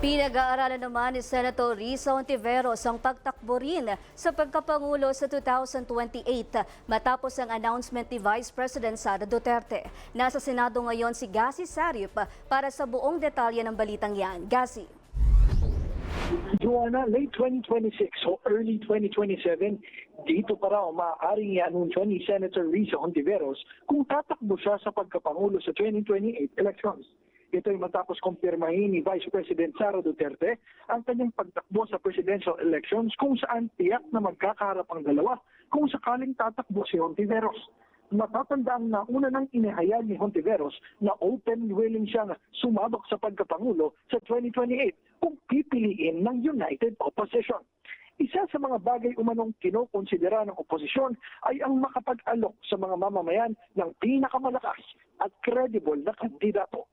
Pinag-aaralan naman ni Senator Risa Hontiveros ang pagtakbo rin sa pagkapangulo sa 2028 matapos ang announcement ni Vice President Sara Duterte. Nasa Senado ngayon si Gasi Sarip para sa buong detalye ng balitang yan. Gasi. Joanna, late 2026 o early 2027, dito pa raw maaaring i-anunsyo ni Senator Risa Hontiveros kung tatakbo siya sa pagkapangulo sa 2028 elections. Ito ay matapos kumpirmahin ni Vice President Sara Duterte ang kanyang pagtakbo sa presidential elections kung saan tiyak na magkakaharap ang dalawa kung sakaling tatakbo si Hontiveros. Matatandaang nauna ng inihayag ni Hontiveros na open willing siyang sumabak sa pagkapangulo sa 2028 kung pipiliin ng United Opposition. Isa sa mga bagay umanong kinokonsidera ng oposisyon ay ang makapag-alok sa mga mamamayan ng pinakamalakas at credible na kandidato.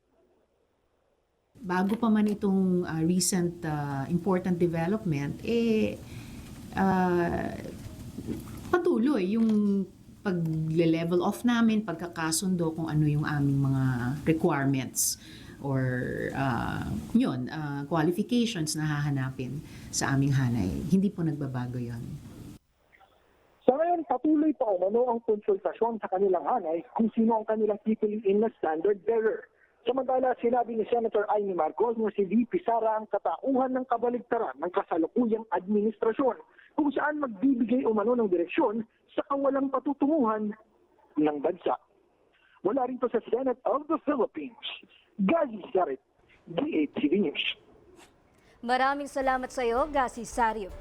Bago pa man itong recent important development, patuloy yung pag-level off namin, pagkakasundo kung ano yung aming mga requirements or qualifications na hahanapin sa aming hanay. Hindi po nagbabago yon. Sa ngayon, patuloy pa umano ang konsultasyon sa kanilang hanay kung sino ang kanilang pipiliin na standard bearer. Samantala, sinabi ni Senator Amy Marcos na si VP Sara ang katauhan ng kabaligtaran ng kasalukuyang administrasyon kung saan magbibigay umano ng direksyon sa kawalang patutunguhan ng bansa. Wala rin pa sa Senate of the Philippines. Gazi Sarip, DATV News. Maraming salamat sa iyo, Gasi Sarip.